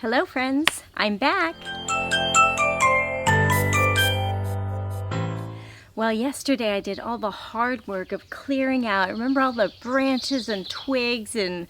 Hello friends, I'm back. Well, yesterday I did all the hard work of clearing out. Remember all the branches and twigs and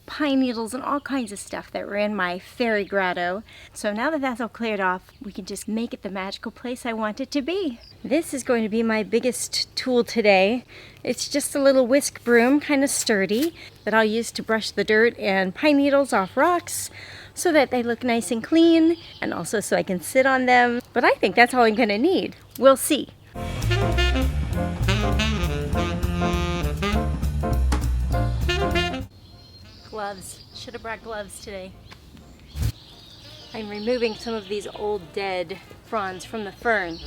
pine needles and all kinds of stuff that were in my fairy grotto. So now that that's all cleared off, we can just make it the magical place I want it to be. This is going to be my biggest tool today. It's just a little whisk broom, kind of sturdy, that I'll use to brush the dirt and pine needles off rocks so that they look nice and clean, and also so I can sit on them. But I think that's all I'm gonna need. We'll see. Gloves. Should have brought gloves today. I'm removing some of these old dead fronds from the fern.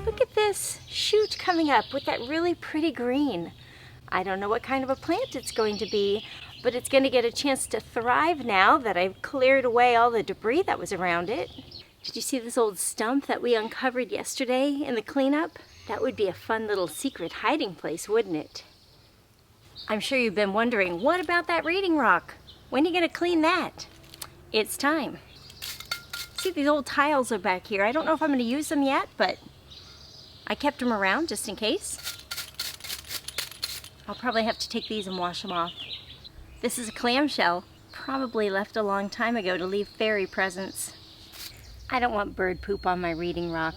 Look at this shoot coming up with that really pretty green. I don't know what kind of a plant it's going to be, but it's going to get a chance to thrive now that I've cleared away all the debris that was around it. Did you see this old stump that we uncovered yesterday in the cleanup? That would be a fun little secret hiding place, wouldn't it? I'm sure you've been wondering, what about that reading rock? When are you going to clean that? It's time. See, these old tiles are back here. I don't know if I'm going to use them yet, but I kept them around just in case. I'll probably have to take these and wash them off. This is a clamshell, probably left a long time ago to leave fairy presents. I don't want bird poop on my reading rock.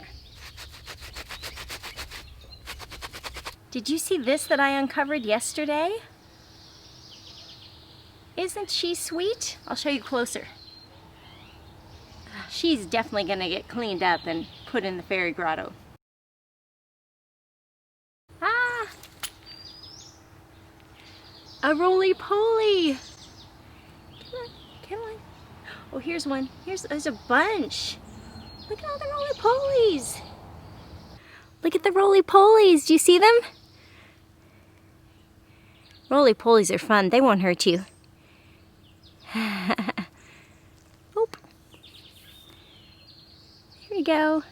Did you see this that I uncovered yesterday? Isn't she sweet? I'll show you closer. She's definitely gonna get cleaned up and put in the fairy grotto. Ah! A roly poly! Come on, come on. Oh, here's one. There's a bunch. Look at all the roly polies. Look at the roly polies. Do you see them? Roly polies are fun. They won't hurt you. Oop. Here we go.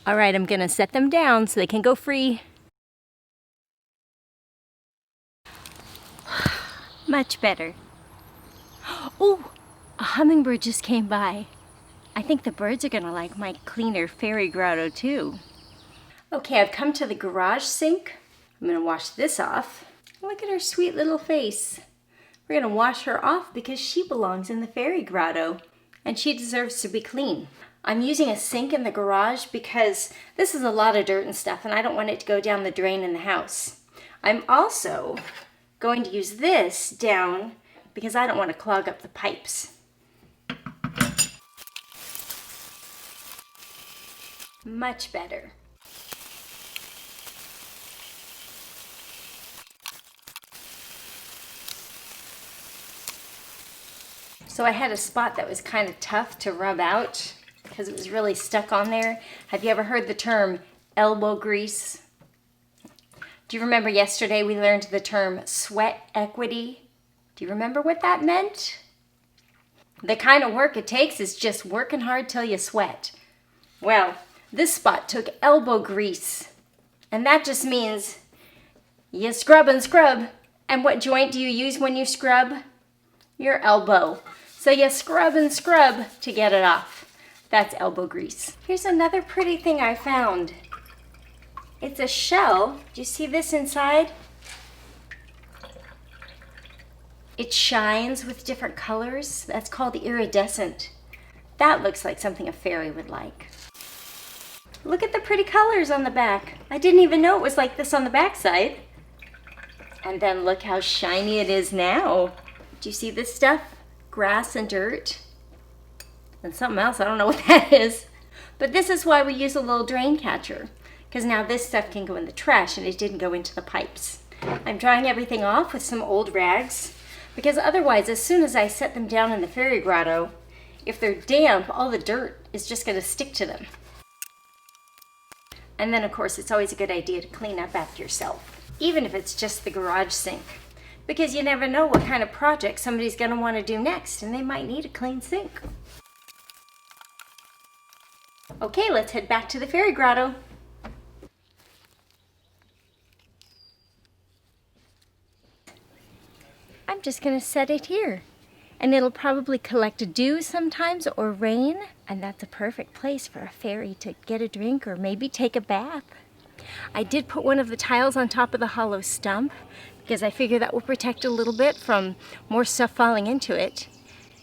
All right, I'm gonna set them down so they can go free. Much better. Oh, a hummingbird just came by. I think the birds are gonna like my cleaner fairy grotto too. Okay, I've come to the garage sink. I'm gonna wash this off. Look at her sweet little face. We're gonna wash her off because she belongs in the fairy grotto and she deserves to be clean. I'm using a sink in the garage because this is a lot of dirt and stuff and I don't want it to go down the drain in the house. I'm also going to use this down because I don't want to clog up the pipes. Much better. So I had a spot that was kind of tough to rub out because it was really stuck on there. Have you ever heard the term elbow grease? Do you remember yesterday we learned the term sweat equity? Do you remember what that meant? The kind of work it takes is just working hard till you sweat. Well, this spot took elbow grease, and that just means you scrub and scrub. And what joint do you use when you scrub? Your elbow. So you scrub and scrub to get it off. That's elbow grease. Here's another pretty thing I found. It's a shell. Do you see this inside? It shines with different colors. That's called iridescent. That looks like something a fairy would like. Look at the pretty colors on the back. I didn't even know it was like this on the back side. And then look how shiny it is now. Do you see this stuff? Grass and dirt. And something else, I don't know what that is. But this is why we use a little drain catcher. Because now this stuff can go in the trash and it didn't go into the pipes. I'm drying everything off with some old rags. Because otherwise, as soon as I set them down in the fairy grotto, if they're damp, all the dirt is just going to stick to them. And then of course, it's always a good idea to clean up after yourself. Even if it's just the garage sink. Because you never know what kind of project somebody's going to want to do next, and they might need a clean sink. Okay, let's head back to the fairy grotto. I'm just going to set it here. and it'll probably collect dew sometimes or rain, and that's a perfect place for a fairy to get a drink or maybe take a bath. I did put one of the tiles on top of the hollow stump because I figure that will protect a little bit from more stuff falling into it.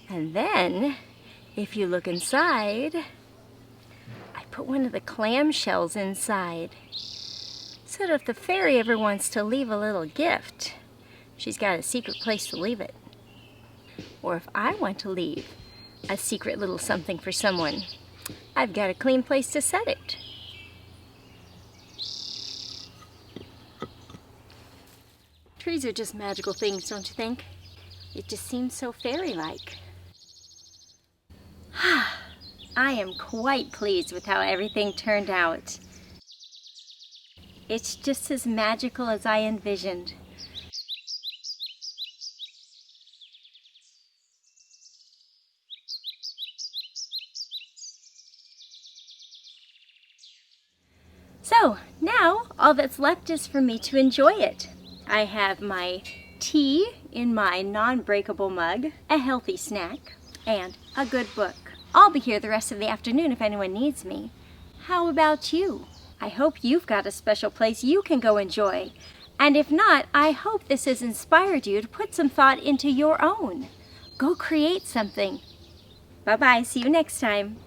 And then, if you look inside, I put one of the clam shells inside. So that if the fairy ever wants to leave a little gift, she's got a secret place to leave it. Or if I want to leave a secret little something for someone, I've got a clean place to set it. Trees are just magical things, don't you think? It just seems so fairy-like. I am quite pleased with how everything turned out. It's just as magical as I envisioned. So now all that's left is for me to enjoy it. I have my tea in my non-breakable mug, a healthy snack, and a good book. I'll be here the rest of the afternoon if anyone needs me. How about you? I hope you've got a special place you can go enjoy. And if not, I hope this has inspired you to put some thought into your own. Go create something. Bye-bye. See you next time.